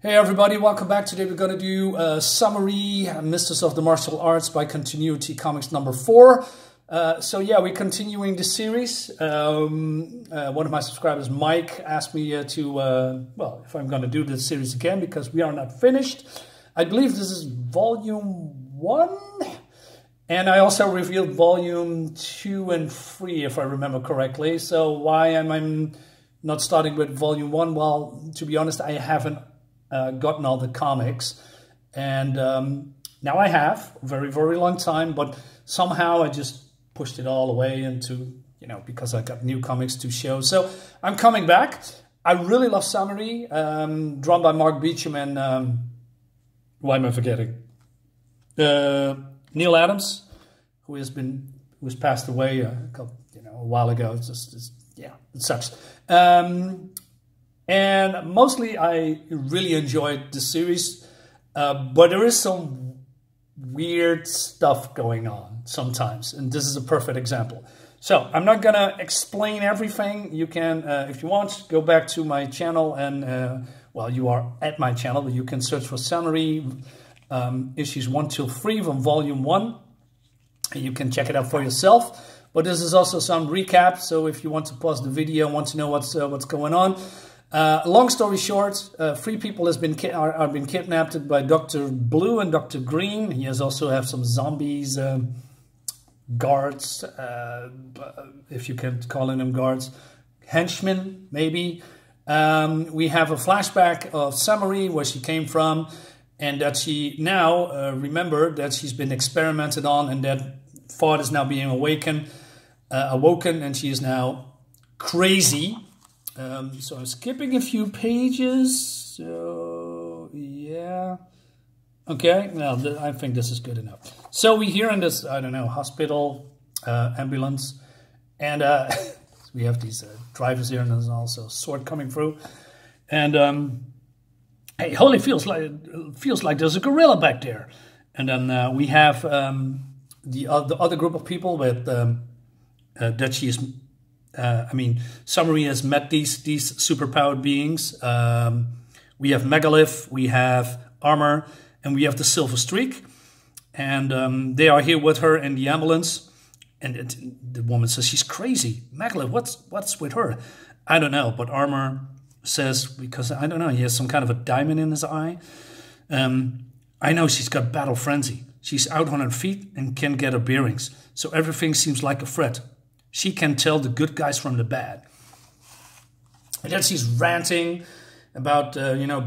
Hey everybody, welcome back. Today we're going to do Samuree, Mistress of the Martial Arts by Continuity Comics number 4. So yeah, we're continuing the series. One of my subscribers, Mike, asked me well, if I'm going to do this series again because we are not finished. I believe this is volume 1. And I also revealed volume 2 and 3, if I remember correctly. So why am I not starting with volume 1? Well, to be honest, I haven't gotten all the comics, and now I have a very, very long time, but somehow I just pushed it all away into, because I got new comics to show. So I'm coming back. I really love Samuree, drawn by Mark Beachum and why am I forgetting? Neal Adams, who has passed away a while ago. Yeah, it sucks. And mostly I really enjoyed the series, but there is some weird stuff going on sometimes, and this is a perfect example. So I'm not gonna explain everything. You can, if you want, go back to my channel and, well, you are at my channel, but you can search for Samuree issues 1 till 3 from volume 1, and you can check it out for yourself. But this is also some recap, so if you want to pause the video, want to know what's going on. Long story short, 3 people are being kidnapped by Dr. Blue and Dr. Green. He has also have some zombies, guards, if you can call them guards, henchmen maybe. We have a flashback of Samuree, where she came from, and that she now remembered that she's been experimented on, and that thought is now being awoken, and she is now crazy. So I'm skipping a few pages, so yeah. Okay, now I think this is good enough. So we're here in this, I don't know, hospital, ambulance, and we have these drivers here, and there's also a sword coming through. And hey, holy, feels like there's a gorilla back there. And then we have the other group of people with that she is. Samuree has met these superpowered beings. We have Megalith, we have Armor, and we have the Silver Streak. And they are here with her in the ambulance. And the woman says she's crazy. Megalith, what's with her? I don't know, but Armor says, because I don't know, he has some kind of a diamond in his eye. I know she's got battle frenzy. She's out on her feet and can get her bearings. So everything seems like a threat. She can tell the good guys from the bad. And then she's ranting about,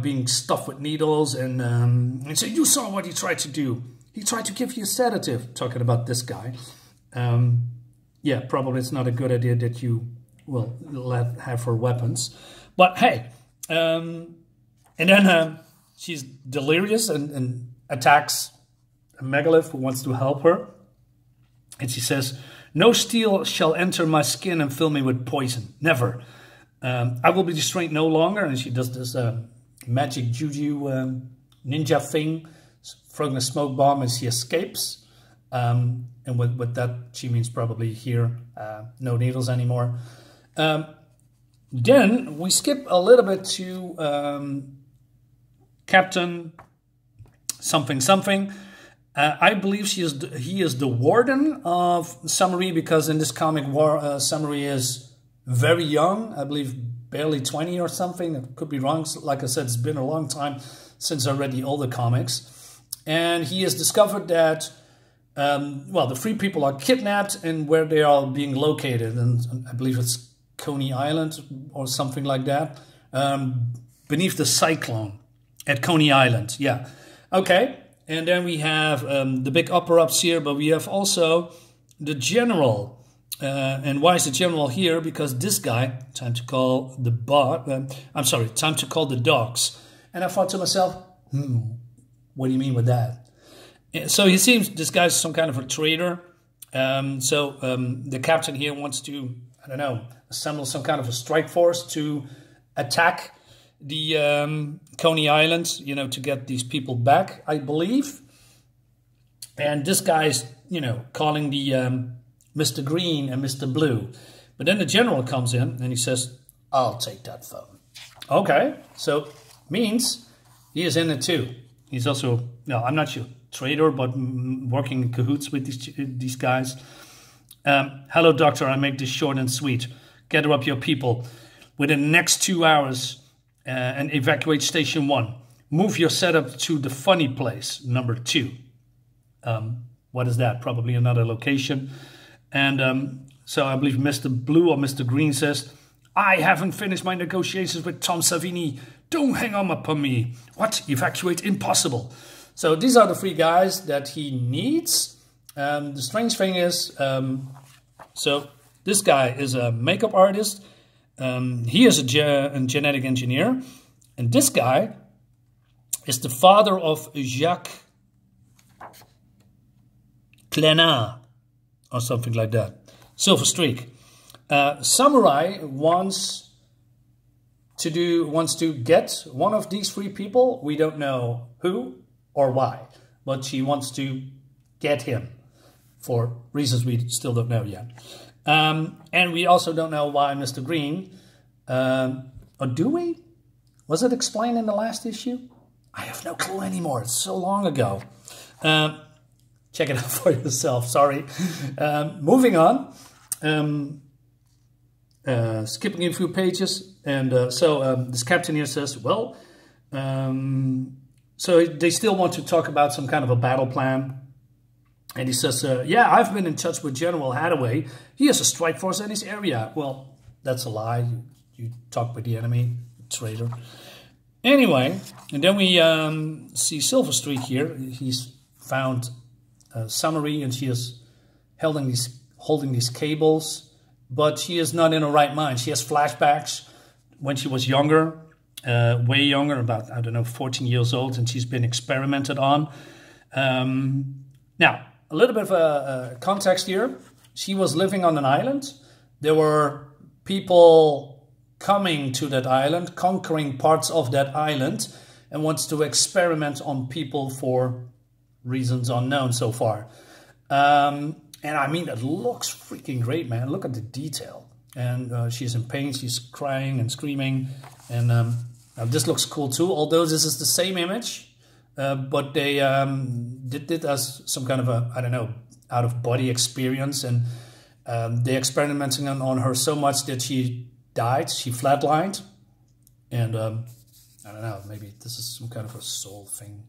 being stuffed with needles. And so you saw what he tried to do. He tried to give you a sedative. Talking about this guy. Yeah, probably it's not a good idea that you will have her weapons. But hey, and then she's delirious and attacks a Megalith who wants to help her. And she says, "No steel shall enter my skin and fill me with poison. Never. I will be restrained no longer." And she does this magic juju ninja thing, throwing a smoke bomb, and she escapes. And with that, she means probably here, no needles anymore. Then we skip a little bit to Captain something. I believe he is the warden of Samuree, because in this comic, Samuree is very young. I believe barely 20 or something. I could be wrong. Like I said, it's been a long time since I read the older comics. And he has discovered that, well, the 3 people are kidnapped and where they are being located. And I believe it's Coney Island or something like that. Beneath the cyclone at Coney Island. Yeah. Okay. And then we have the big upper-ups here, but we have also the general. And why is the general here? Because this guy, time to call the time to call the dogs. And I thought to myself, what do you mean with that? So he seems, this guy's some kind of a traitor. The captain here wants to, I don't know, assemble some kind of a strike force to attack the Coney Island, to get these people back, I believe. And this guy's, calling the Mr. Green and Mr. Blue. But then the general comes in and he says, "I'll take that phone." Okay, so means He is in it too. He's also, no, I'm not sure, traitor, but working in cahoots with these guys. Hello, doctor. I make this short and sweet. Gather up your people within the next 2 hours and evacuate Station 1. Move your setup to the funny place, number 2. What is that? Probably another location. And so I believe Mr. Blue or Mr. Green says, I haven't finished my negotiations with Tom Savini. Don't hang on upon me. What? Evacuate? Impossible. So these are the 3 guys that he needs. The strange thing is, so this guy is a makeup artist. He is a genetic engineer. And this guy is the father of Jacques Clenard or something like that. Silver Streak. Samuree wants to get one of these 3 people. We don't know who or why, but she wants to get him for reasons we still don't know yet. And we also don't know why Mr. Green, or do we? Was it explained in the last issue? I have no clue anymore. It's so long ago. Check it out for yourself. Sorry. Moving on. Skipping a few pages. And so this captain here says, well, so they still want to talk about some kind of a battle plan. And he says, yeah, I've been in touch with General Hathaway. He has a strike force in his area. Well, that's a lie. You talk with the enemy, traitor. Anyway, and then we see Silver Streak here. He's found Samuree, and she is holding these cables, but she is not in her right mind. She has flashbacks when she was younger, way younger, about, I don't know, 14 years old, and she's been experimented on. Now, a little bit of a context here. She was living on an island. There were people coming to that island, conquering parts of that island, and wants to experiment on people for reasons unknown so far. And I mean, it looks freaking great, man. Look at the detail. And she's in pain. She's crying and screaming. And this looks cool too, although this is the same image. But they did it as some kind of a, I don't know, out-of-body experience. And they experimenting on her so much that she died. She flatlined. And I don't know, maybe this is some kind of a soul thing.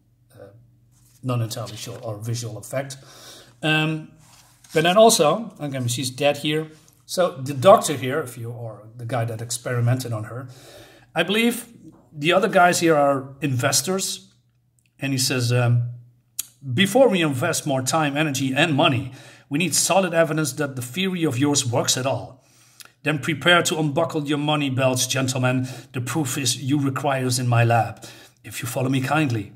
Not entirely sure, or visual effect. But then also, again, she's dead here. So the doctor here, or the guy that experimented on her, I believe the other guys here are investors. And he says, before we invest more time, energy, and money, we need solid evidence that the theory of yours works at all. Then prepare to unbuckle your money belts, gentlemen. The proof is you requires in my lab, if you follow me kindly.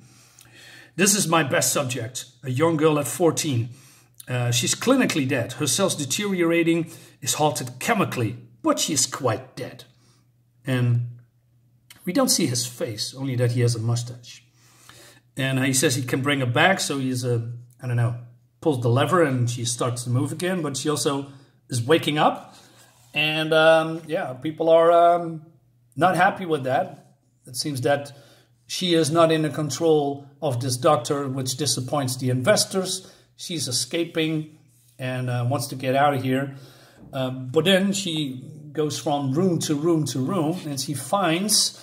This is my best subject, a young girl at 14. She's clinically dead. Her cells deteriorating, is halted chemically, but she is quite dead. And we don't see his face, only that he has a mustache. And he says he can bring her back, so he's, I don't know, pulls the lever and she starts to move again, but she also is waking up. And yeah, people are not happy with that. It seems that she is not in the control of this doctor, which disappoints the investors. She's escaping and wants to get out of here. But then she goes from room to room to room, and she finds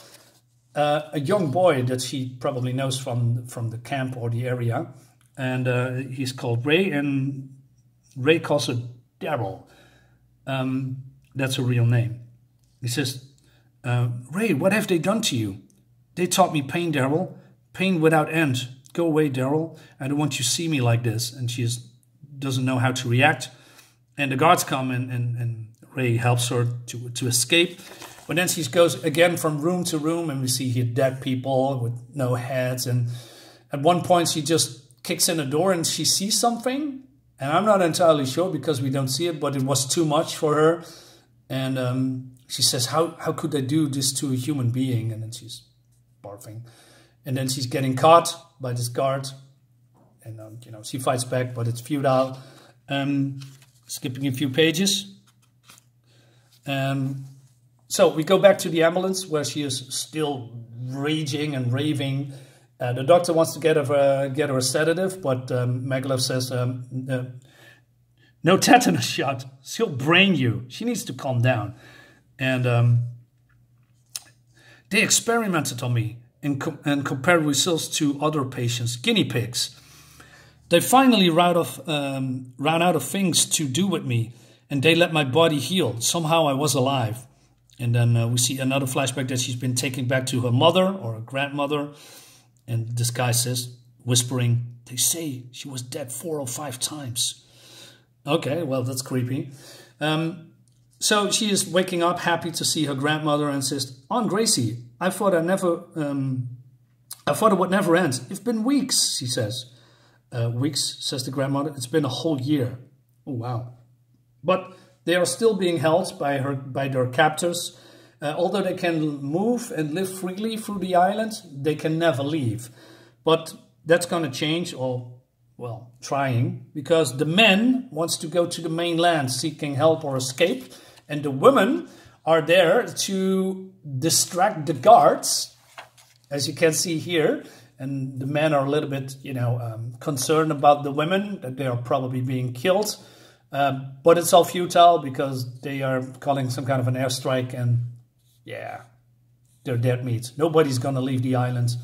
a young boy that she probably knows from the camp or the area. And he's called Ray, and Ray calls her Daryl. That's her real name. He says, Ray, what have they done to you? They taught me pain, Daryl. Pain without end. Go away, Daryl. I don't want you to see me like this. And she doesn't know how to react. And the guards come, and Ray helps her to escape. But then she goes again from room to room, and we see here dead people with no heads. And at one point, she just kicks in a door, and she sees something. And I'm not entirely sure because we don't see it, but it was too much for her. And she says, how could they do this to a human being? And then she's barfing. And then she's getting caught by this guard. And, you know, she fights back, but it's futile. Skipping a few pages. So we go back to the ambulance where she is still raging and raving. The doctor wants to get her a sedative, but Magalef says, no tetanus shot. She'll brain you. She needs to calm down. And they experimented on me and compared results to other patients, guinea pigs. They finally ran out of things to do with me, and they let my body heal. Somehow I was alive. And then we see another flashback that she's been taken back to her mother or her grandmother. And this guy says, whispering, they say she was dead 4 or 5 times. Okay, well, that's creepy. So she is waking up, happy to see her grandmother, and says, Aunt Gracie, I thought it would never end. It's been weeks, she says. Weeks, says the grandmother. It's been a whole year. Oh, wow. But they are still being held by their captors. Although they can move and live freely through the island, they can never leave. But that's going to change, or, well, trying, because the men wants to go to the mainland seeking help or escape, and the women are there to distract the guards, as you can see here. And the men are a little bit, concerned about the women, that they are probably being killed. But it's all futile because they are calling some kind of an airstrike, and yeah, they're dead meat. Nobody's going to leave the island.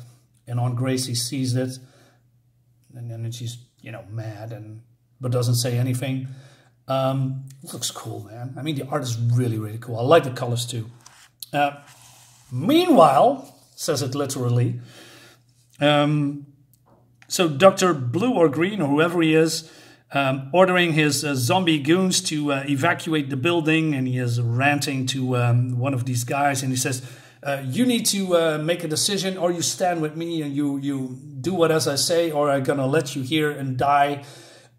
And Aunt Gracie sees it. And then she's, mad, but doesn't say anything. It looks cool, man. I mean, the art is really, really cool. I like the colors too. Meanwhile, says it literally, so Dr. Blue or Green, or whoever he is, ordering his zombie goons to evacuate the building, and he is ranting to one of these guys, and he says, you need to make a decision, or you stand with me and you do what as I say, or I'm gonna let you here and die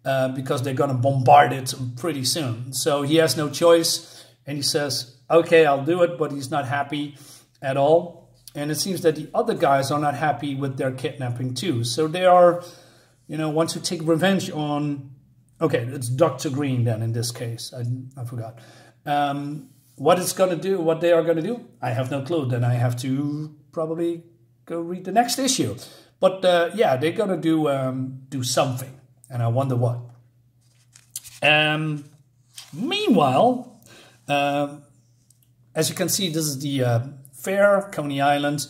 because they're gonna bombard it pretty soon. So he has no choice, and he says, okay, I'll do it, but he's not happy at all. And it seems that the other guys are not happy with their kidnapping too. So they are, want to take revenge on... Okay, it's Dr. Green then in this case. I forgot. What it's going to do, what they are going to do, I have no clue. Then I have to probably go read the next issue. But yeah, they're going to do something. And I wonder what. Meanwhile, as you can see, this is the fair, Coney Island.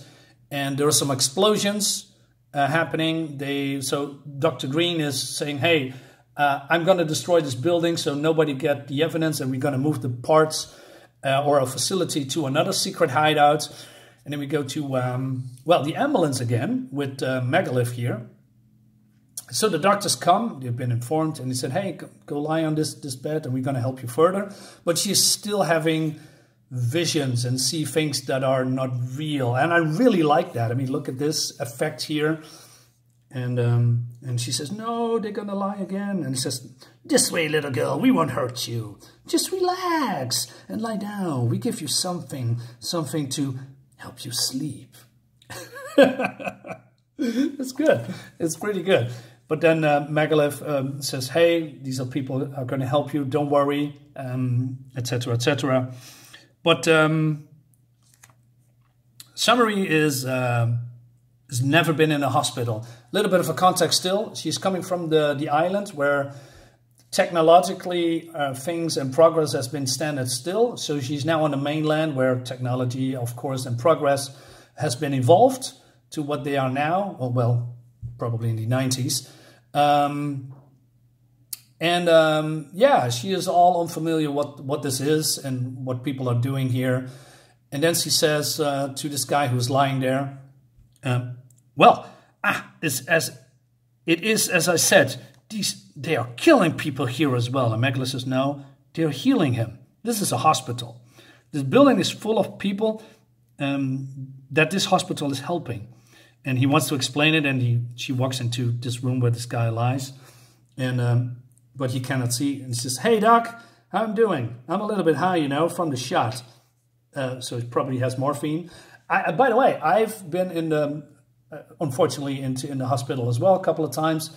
And there are some explosions happening. So Dr. Green is saying, hey... I'm going to destroy this building so nobody get the evidence, and we're going to move the parts or a facility to another secret hideout. And then we go to, the ambulance again with Magalef here. So the doctors come, they've been informed, and they said, hey, go lie on this bed and we're going to help you further. But she's still having visions and see things that are not real. And I really like that. I mean, look at this effect here. And she says, no, they're going to lie again. And he says, this way, little girl, we won't hurt you. Just relax and lie down. We give you something to help you sleep. It's good. It's pretty good. But then Magalef says, hey, these are people that are going to help you. Don't worry, etc., etc. But Samuree is... has never been in a hospital. A little bit of a context still. She's coming from the island where technologically things and progress has been standing still. So she's now on the mainland where technology, of course, and progress has been evolved to what they are now. Well, probably in the 90s. Yeah, she is all unfamiliar what this is and what people are doing here. And then she says to this guy who's lying there, it is as I said, they are killing people here as well. And Magalef says, no, they're healing him. This is a hospital. This building is full of people that this hospital is helping. And he wants to explain it, and she walks into this room where this guy lies. And but he cannot see. And he says, hey, Doc, how I'm doing? I'm a little bit high, from the shot. So he probably has morphine. By the way, I've been in the, unfortunately, in the hospital as well a couple of times.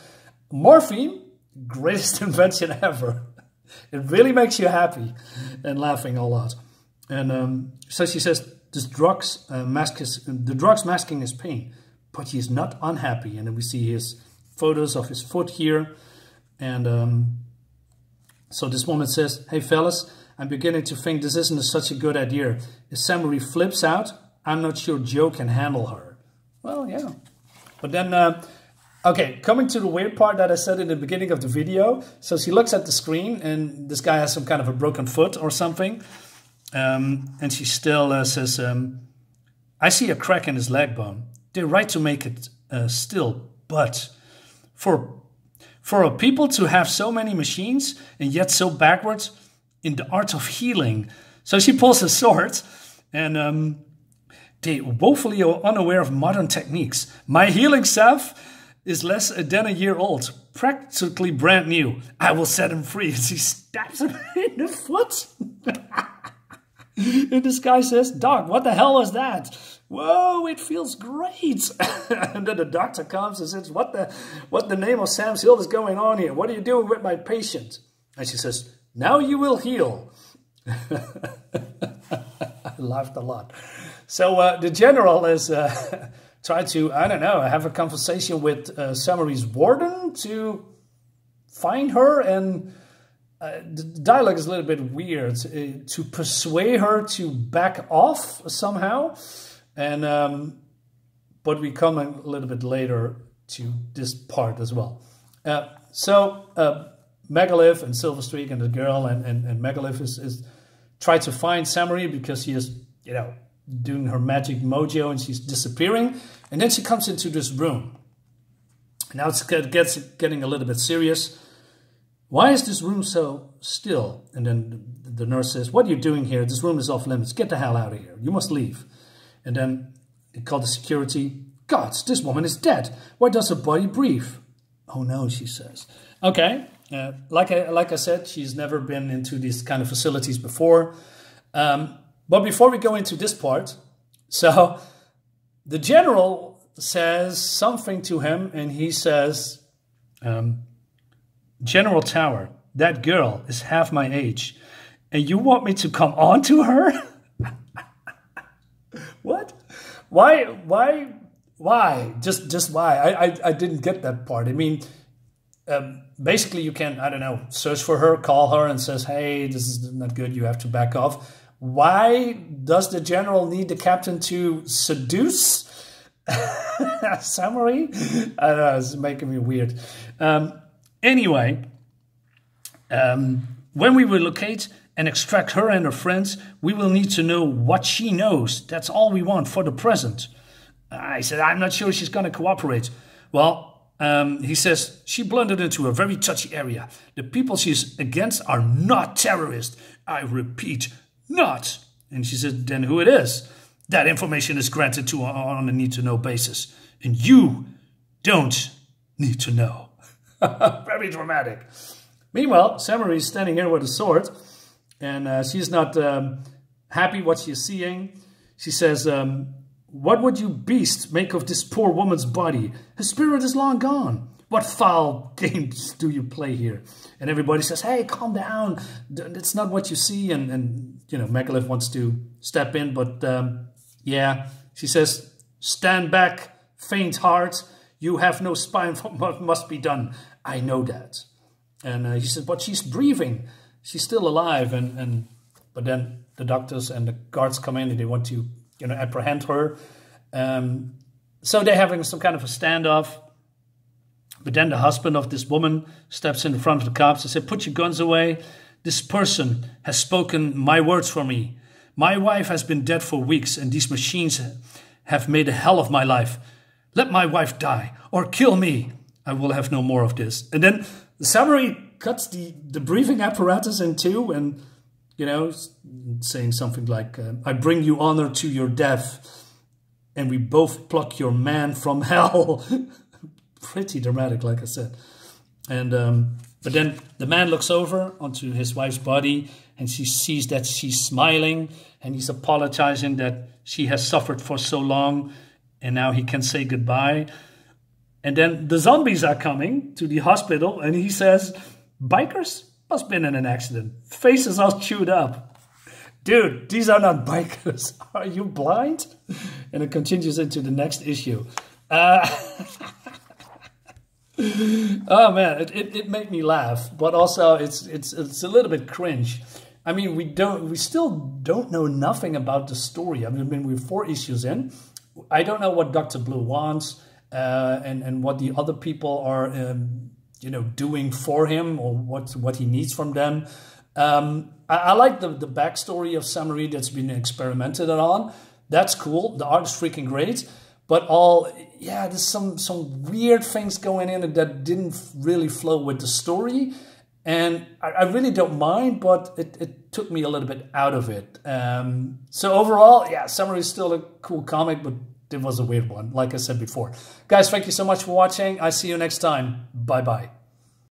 Morphine, greatest invention ever. It really makes you happy and laughing a lot. And so she says, the drugs masking his pain. but he's not unhappy. And then we see his photos of his foot here. And so this woman says, hey fellas, I'm beginning to think this isn't such a good idea. If Samuree flips out, I'm not sure Joe can handle her. Well, yeah. But then, okay, coming to the weird part that I said in the beginning of the video. So she looks at the screen and this guy has some kind of a broken foot or something. And she still says, I see a crack in his leg bone. They're right to make it still, but for a people to have so many machines and yet so backwards in the art of healing. So she pulls a sword and they woefully are unaware of modern techniques. My healing salve is less than a year old, practically brand new. I will set him free. And she stabs him in the foot. And this guy says, Doc, what the hell was that? Whoa, it feels great. And then the doctor comes and says, what the name of Sam's Hill is going on here? What are you doing with my patient? And she says, now you will heal. I laughed a lot. So the general is trying to, I don't know, have a conversation with Samuree's warden to find her. And the dialogue is a little bit weird. To persuade her to back off somehow. And but we come a little bit later to this part as well. So Megalith and Silverstreak and the girl and Megalith is try to find Samuree because she is, you know, doing her magic mojo and she's disappearing. And then she comes into this room. Now it's getting a little bit serious. Why is this room so still? And then the nurse says, what are you doing here? This room is off limits. Get the hell out of here. You must leave. And then they call the security. Gods, this woman is dead. Why does her body breathe? Oh no, she says. Okay, like I said, she's never been into these kind of facilities before. But before we go into this part, so the general says something to him and he says, General Tower, that girl is half my age and you want me to come on to her? What? Why? Just why? I didn't get that part. I mean, basically you can, I don't know, search for her, call her and says, hey, this is not good, you have to back off. Why does the general need the captain to seduce Samuree? I don't know, it's making me weird. Anyway, when we will locate and extract her and her friends, we will need to know what she knows. That's all we want for the present. I said, I'm not sure she's going to cooperate. Well, he says, she blundered into a very touchy area. The people she's against are not terrorists. I repeat, not. And she said, then who it is? That information is granted to on a need-to-know basis. And you don't need to know. Very dramatic. Meanwhile, Samuree is standing here with a sword. And she's not happy what she's seeing. She says, what would you beast make of this poor woman's body? Her spirit is long gone. What foul games do you play here? And everybody says, hey, calm down. It's not what you see. And you know, Megalith wants to step in. But yeah, she says, stand back, faint heart. You have no spine for what must be done. I know that. And he says, but she's breathing. She's still alive. But then the doctors and the guards come in and they want to, you know, apprehend her. So they're having some kind of a standoff. But then the husband of this woman steps in front of the cops and said, put your guns away. This person has spoken my words for me. My wife has been dead for weeks and these machines have made a hell of my life. Let my wife die or kill me. I will have no more of this. And then Samuree cuts the breathing apparatus in two and, you know, saying something like, I bring you honor to your death and we both pluck your man from hell. Pretty dramatic, like I said. And but then the man looks over onto his wife's body and she sees that she's smiling and he's apologizing that she has suffered for so long and now he can say goodbye. And then the zombies are coming to the hospital and he says, bikers must have been in an accident. Faces all chewed up. Dude, these are not bikers. Are you blind? And it continues into the next issue. Uh, oh man, it made me laugh, but also it's a little bit cringe. I mean, we still don't know nothing about the story. I mean, we're 4 issues in. I don't know what Dr. Blue wants, and what the other people are, you know, doing for him, or what he needs from them. I like the backstory of Samuree that's been experimented on. That's cool. The art is freaking great. But there's some weird things going in that didn't really flow with the story. And I really don't mind, but it took me a little bit out of it. So overall, yeah, Samuree is still a cool comic, but it was a weird one, like I said before. Guys, thank you so much for watching. I see you next time. Bye-bye.